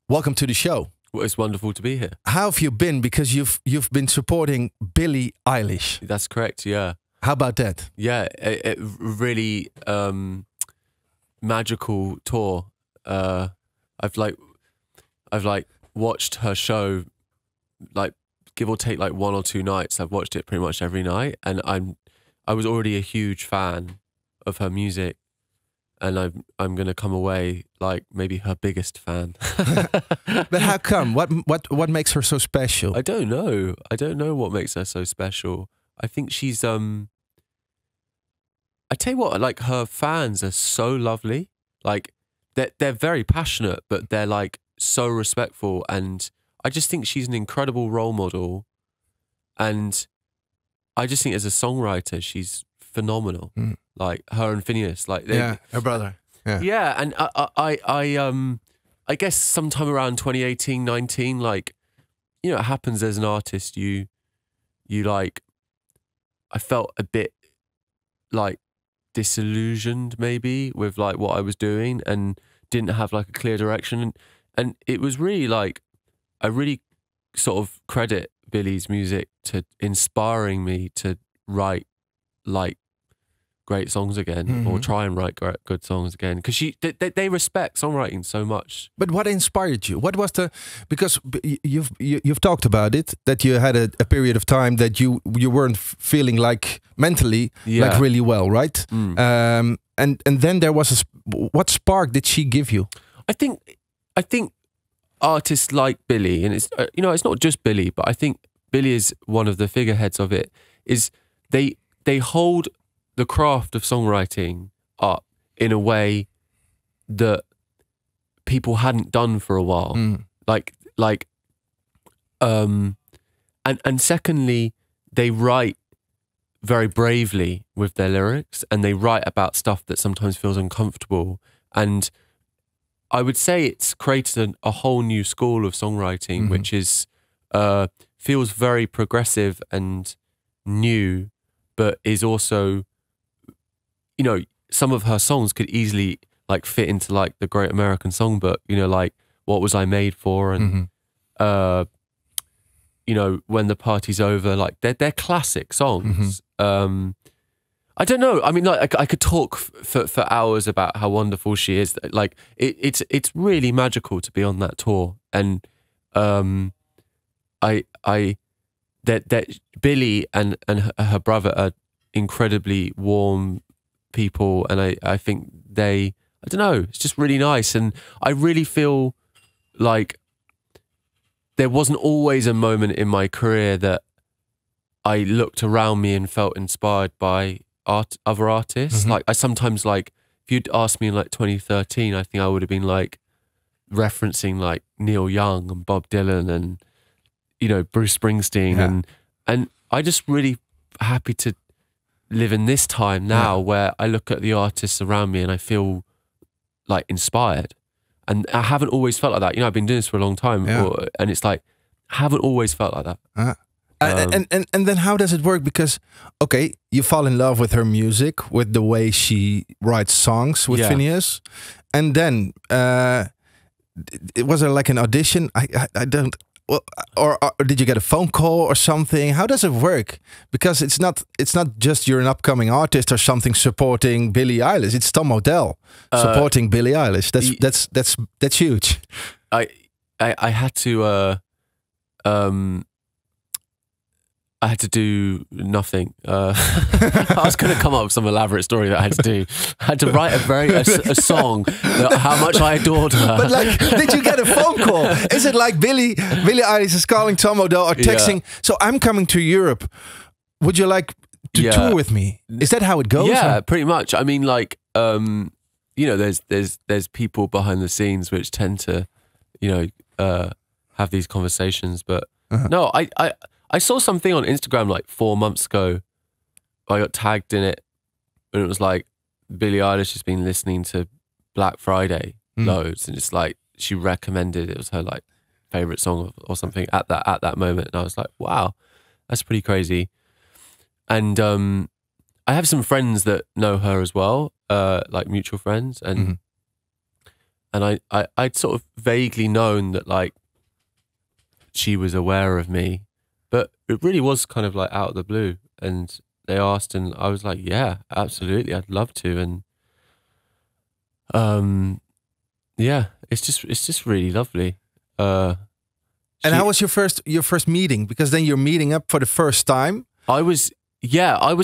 welcome to the show. Well, it's wonderful to be here. How have you been? Because you've been supporting Billie Eilish. That's correct. Yeah. How about that? Yeah. It really magical tour. I've watched her show, like give or take like 1 or 2 nights. I've watched it pretty much every night, and I was already a huge fan of her music, and I'm gonna come away like maybe her biggest fan. But how come? What makes her so special? I don't know. I don't know what makes her so special. I think she's I tell you what, like her fans are so lovely. Like they're very passionate, but they're like so respectful, and I just think she's an incredible role model. And I just think as a songwriter, she's phenomenal. Like her and Phineas, like her brother. Yeah, and I guess sometime around 2018, 19, like, you know, it happens as an artist. You like, I felt a bit like disillusioned maybe with like what I was doing, and didn't have like a clear direction. And it was really like, I really sort of credit Billie's music to inspiring me to write like great songs again, or try and write good songs again, because they respect songwriting so much. But what inspired you? What was because you've talked about it, that you had a period of time that you weren't feeling like mentally like really well, right? And then there was what spark did she give you? I think artists like Billie, and it's it's not just Billie, but I think Billie is one of the figureheads of it. Is they hold the craft of songwriting up in a way that people hadn't done for a while. And secondly, they write very bravely with their lyrics, and they write about stuff that sometimes feels uncomfortable. And I would say it's created a whole new school of songwriting, which is feels very progressive and new, but is also, you know, some of her songs could easily like fit into like the Great American Songbook, you know, like What Was I Made For, and you know, When the Party's Over, like they're classic songs. I don't know. I mean, like I could talk for hours about how wonderful she is. Like it's really magical to be on that tour, and that Billie and her brother are incredibly warm people, and I think I don't know, it's just really nice. And I really feel like there wasn't always a moment in my career that I looked around me and felt inspired by other artists. Like I sometimes, like if you'd asked me in like 2013, I think I would have been like referencing like Neil Young and Bob Dylan and, you know, Bruce Springsteen, and I just really happy to live in this time now where I look at the artists around me and I feel like inspired. And I haven't always felt like that. You know, I've been doing this for a long time, and it's like I haven't always felt like that. And then how does it work? Because okay, you fall in love with her music, with the way she writes songs with Phineas, and then it was like an audition. I don't. Well, or did you get a phone call or something? How does it work? Because it's not just you're an upcoming artist or something supporting Billie Eilish. It's Tom Odell supporting Billie Eilish. That's huge. I had to I had to do nothing. I was going to come up with some elaborate story that I had to do. I had to write a song how much I adored her. But like, did you get a phone call? Is it like Billie Eilish is calling Tom Odell or texting? So I'm coming to Europe. Would you like to tour with me? Is that how it goes? Yeah, pretty much. I mean, like, you know, there's people behind the scenes which tend to, you know, have these conversations. But no, I saw something on Instagram like 4 months ago. I got tagged in it, and it was like Billie Eilish has been listening to Black Friday loads, and it's like she recommended it was her like favorite song or something at that moment, and I was like, wow, that's pretty crazy. And I have some friends that know her as well, like mutual friends, and and I'd sort of vaguely known that like she was aware of me, but it really was kind of like out of the blue. And they asked, and I was like, yeah, absolutely, I'd love to. And yeah, it's just really lovely. And how was your first meeting? Because then you're meeting up for the first time. I was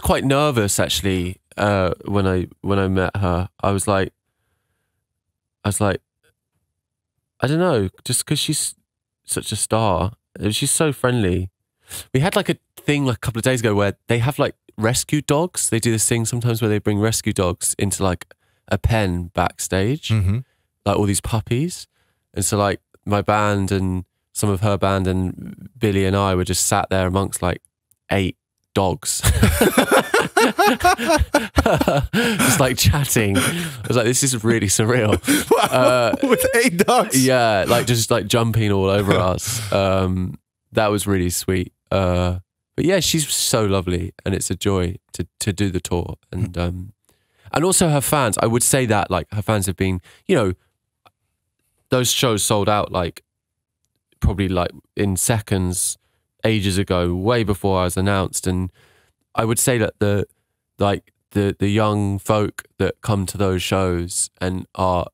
quite nervous actually when I met her. I was like, I don't know, just because she's such a star. She's so friendly. We had like a thing like a couple of days ago where they have like rescue dogs. They do this thing sometimes where they bring rescue dogs into like a pen backstage, like all these puppies. And so like my band and some of her band and Billie and I were just sat there amongst like 8 dogs. Just like chatting. I was like, this is really surreal. Wow, with 8 dogs. Yeah, like just like jumping all over us. That was really sweet. But yeah, she's so lovely, and it's a joy to do the tour. And also her fans, I would say that like her fans have been, you know, those shows sold out like probably like in seconds ages ago, way before I was announced. And I would say that the young folk that come to those shows and are,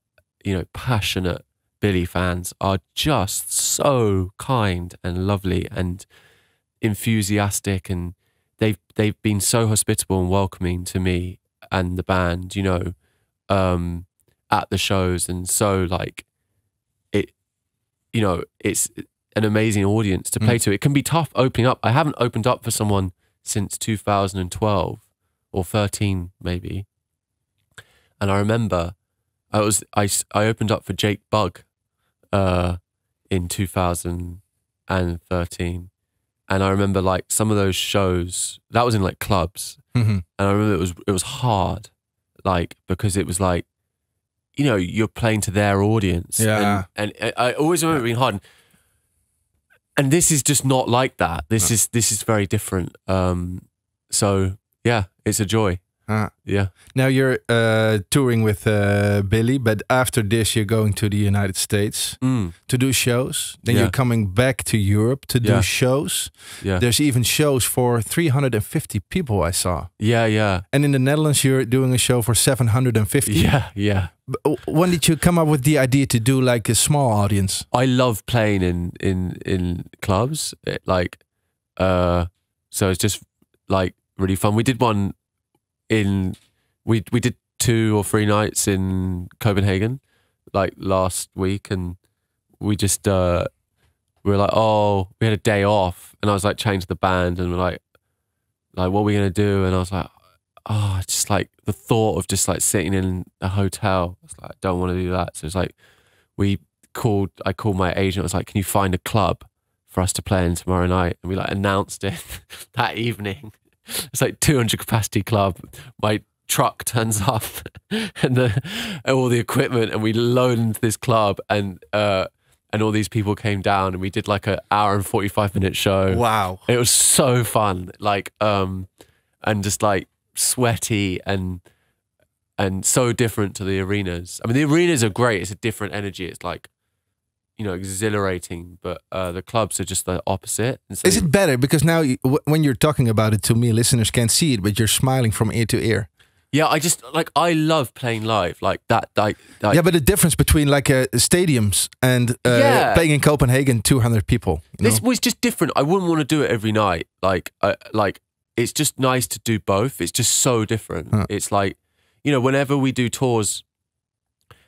you know, passionate Billie fans are just so kind and lovely and enthusiastic, and they've been so hospitable and welcoming to me and the band, you know, at the shows. And so like it, you know, it's an amazing audience to play to. It can be tough opening up. I haven't opened up for someone since 2012 or 13 maybe. And I remember I opened up for Jake Bugg in 2013. And I remember like some of those shows, that was in like clubs. And I remember it was hard, like, because it was like, you know, you're playing to their audience. Yeah. And I always remember it being hard. And this is just not like that. This is very different. So yeah, it's a joy. Yeah. Now you're touring with Billie, but after this you're going to the United States to do shows. Then you're coming back to Europe to do shows. Yeah. There's even shows for 350 people I saw. Yeah, yeah. And in the Netherlands you're doing a show for 750. Yeah, yeah. When did you come up with the idea to do like a small audience? I love playing in clubs. So it's just like really fun. We did one we did 2 or 3 nights in Copenhagen like last week, and we just we were like, oh, we had a day off, and I was like chatting to the band, and we're like what are we gonna do? And I was like, oh, just like the thought of just like sitting in a hotel, I was like, I don't want to do that. So it's like I called my agent. I was like, can you find a club for us to play in tomorrow night? And we like announced it that evening. It's like 200 capacity club. My truck turns up and all the equipment, and we load into this club, and all these people came down, and we did like an hour and 45-minute show. Wow. It was so fun. Like and just like sweaty and so different to the arenas. I mean, the arenas are great. It's a different energy. It's like, you know, exhilarating, but the clubs are just the opposite. And so is it better? Because now when you're talking about it to me, listeners can't see it, but you're smiling from ear to ear. Yeah, I love playing live like that. Yeah, but the difference between like stadiums and playing in Copenhagen, 200 people. This was just different. I wouldn't want to do it every night. Like it's just nice to do both. It's just so different. It's like, you know, whenever we do tours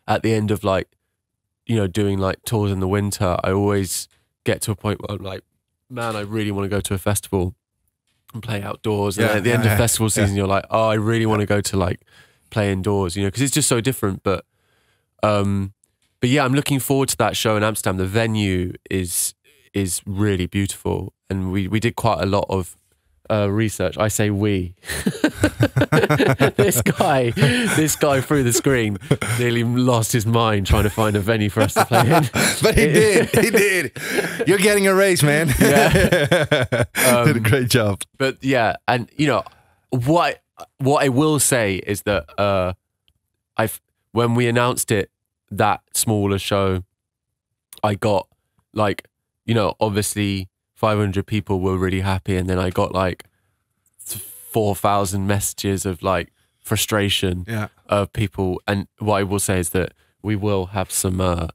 at the end of like, you know, doing like tours in the winter, I always get to a point where I'm like, man, I really want to go to a festival and play outdoors. And at the end of festival season, you're like, oh, I really want to go to like play indoors, you know, because it's just so different. But yeah, I'm looking forward to that show in Amsterdam. The venue is really beautiful, and we did quite a lot of research. I say we. This guy through the screen nearly lost his mind trying to find a venue for us to play in. But he did. You're getting a raise, man. Yeah. Did a great job. But yeah, and you know what I will say is that when we announced it, that smaller show, I got like, you know, obviously 500 people were really happy, and then I got like 4,000 messages of like frustration of people. And what I will say is that we will have some other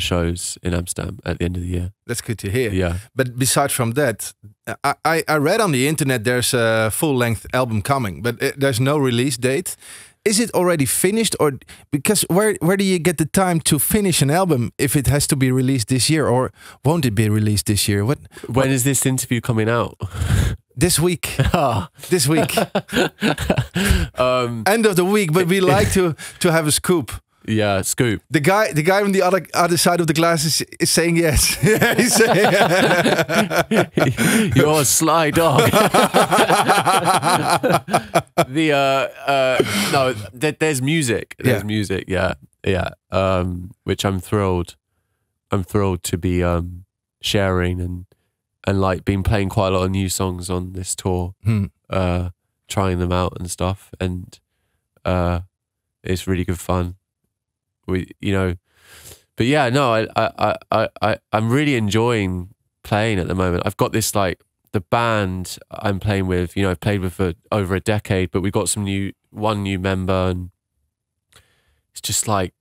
shows in Amsterdam at the end of the year. That's good to hear. Yeah. But besides from that, I read on the internet there's a full-length album coming, but there's no release date. Is it already finished, or because where do you get the time to finish an album if it has to be released this year, or won't it be released this year? When is this interview coming out? This week. This week. End of the week, but we like to have a scoop. Yeah, scoop. The guy on the other side of the glass is saying yes. He's saying you're a sly dog. There's music. There's music. Yeah. Which I'm thrilled to be sharing and like been playing quite a lot of new songs on this tour, trying them out and stuff, and it's really good fun. But yeah, no, I'm really enjoying playing at the moment. I've got this like the band I'm playing with. You know, I've played with for over a decade, but we've got one new member, and it's just like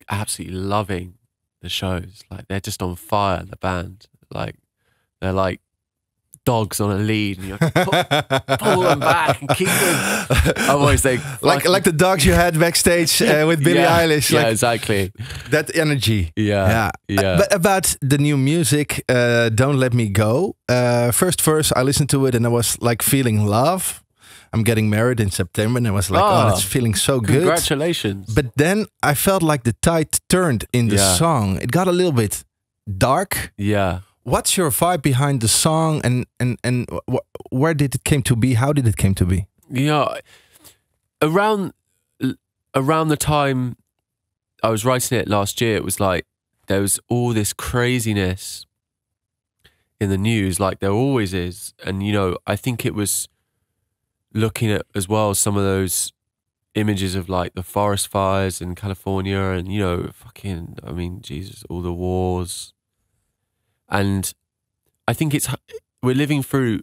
absolutely loving the shows. Like they're just on fire. The band, like they're like dogs on a lead, and you have to pull them back and keep them. I always think like the dogs you had backstage with Billie Eilish. Yeah, exactly. That energy. Yeah. But about the new music, Don't Let Me Go. First verse, I listened to it and I was like feeling love. I'm getting married in September, and I was like, oh, it's feeling so good. Congratulations. But then I felt like the tide turned in the song. It got a little bit dark. Yeah. What's your vibe behind the song, and where did it came to be? How did it came to be? Yeah, around the time I was writing it last year, it was like there was all this craziness in the news, like there always is. And you know, I think it was looking at as well some of those images of like the forest fires in California, and you know, Jesus, all the wars. And I think we're living through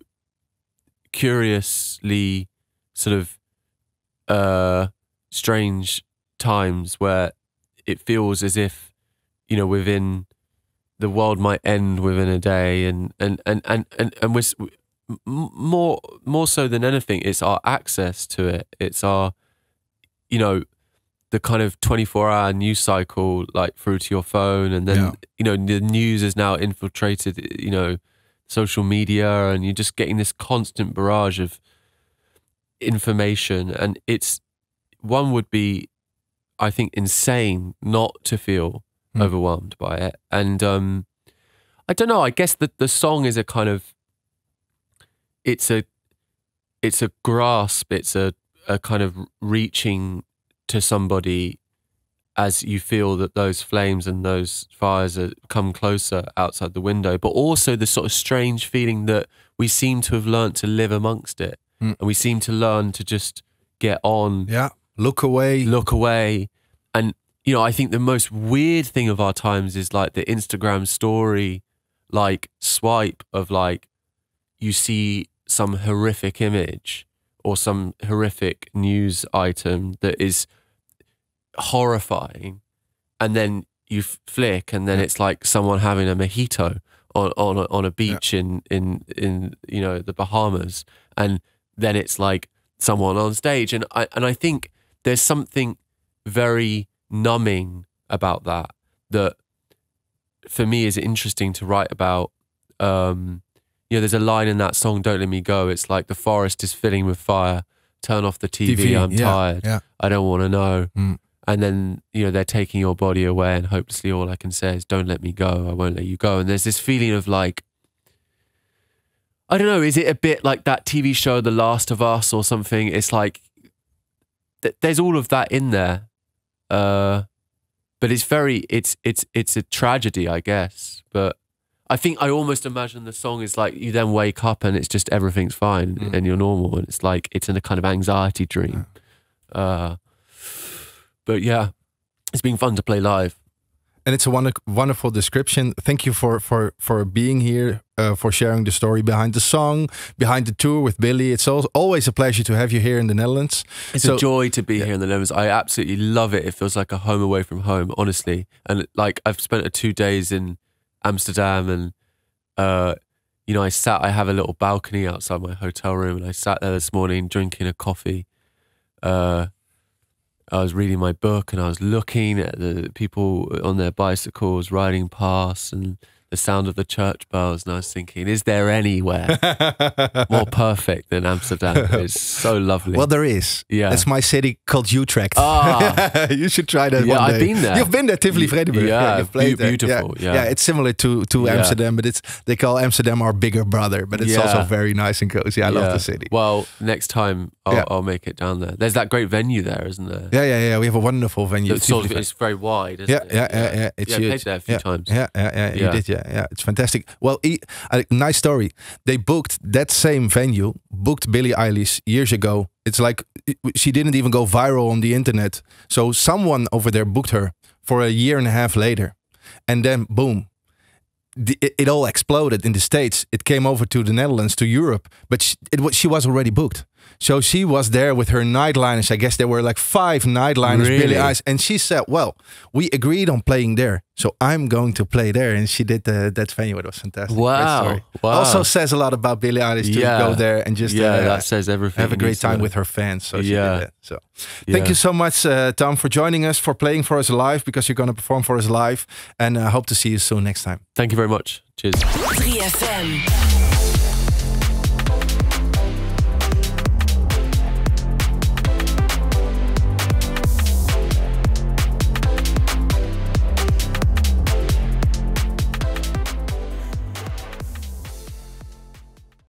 curiously sort of strange times where it feels as if, you know, the world might end within a day, and we're more so than anything, it's our access to it. It's our, you know, the kind of 24-hour news cycle, like through to your phone, and then you know the news is now infiltrated, you know, social media, and you're just getting this constant barrage of information, and one would be, I think, insane not to feel overwhelmed by it. And I don't know, I guess that the song is a kind of, it's a grasp, it's a kind of reaching to somebody as you feel that those flames and those fires come closer outside the window, but also the sort of strange feeling that we seem to have learnt to live amongst it, and we seem to learn to just get on. Yeah, look away. And you know, I think the most weird thing of our times is like the Instagram story, like swipe of like, you see some horrific image or some horrific news item that is horrifying, and then you flick, and then it's like someone having a mojito on a beach in you know, the Bahamas, and then it's like someone on stage, and I think there's something very numbing about that for me is interesting to write about. You know, there's a line in that song, Don't Let Me Go. It's like, the forest is filling with fire. Turn off the TV, I'm tired. Yeah. I don't want to know. And then, you know, they're taking your body away, and hopelessly all I can say is, don't let me go. I won't let you go. And there's this feeling of like, I don't know, is it a bit like that TV show, The Last of Us or something? It's like, there's all of that in there. But it's a tragedy, I guess. But I think I almost imagine the song is like, you then wake up and it's just everything's fine and you're normal, and it's like it's in a kind of anxiety dream. But yeah, It's been fun to play live. And it's a wonderful description. Thank you for being here, for sharing the story behind the song, behind the tour with Billie. It's always a pleasure to have you here in the Netherlands. It's a joy to be here in the Netherlands. I absolutely love it. It feels like a home away from home, honestly. And like I've spent 2 days in Amsterdam, and I have a little balcony outside my hotel room, and I sat there this morning drinking a coffee. I was reading my book, and I was looking at the people on their bicycles riding past, and the sound of the church bells, and I was thinking, is there anywhere more perfect than Amsterdam? It's so lovely. Well, there is. Yeah. It's my city called Utrecht. Ah. You should try that one day. I've been there. You've been there, Tivoli Vredenburg. Yeah, you've played beautiful. There. Yeah, it's similar to Amsterdam, but they call Amsterdam our bigger brother, but it's also very nice and cozy. I love the city. Well, next time I'll make it down there. There's that great venue there, isn't there? Yeah. We have a wonderful venue. It's very wide, isn't it? Yeah. It's huge. I played there a few times. Yeah. You did, yeah. It's fantastic. Well, a nice story. They booked that same venue, booked Billie Eilish years ago. It's like she didn't even go viral on the internet. So someone over there booked her for a year and a half later. And then, boom. It all exploded in the States. It came over to the Netherlands, to Europe, but she was already booked. So she was there with her nightliners. I guess there were like 5 nightliners, Really? Billie Eilish. And she said, well, we agreed on playing there, so I'm going to play there. And she did that venue. It was fantastic. Wow. Great story. Also says a lot about Billie Eilish to go there and just that says everything. have a great time with her fans. So she did that. So thank you so much, Tom, for joining us, for playing for us live, because you're going to perform for us live. And I hope to see you soon next time. Thank you very much. Cheers. 3FM.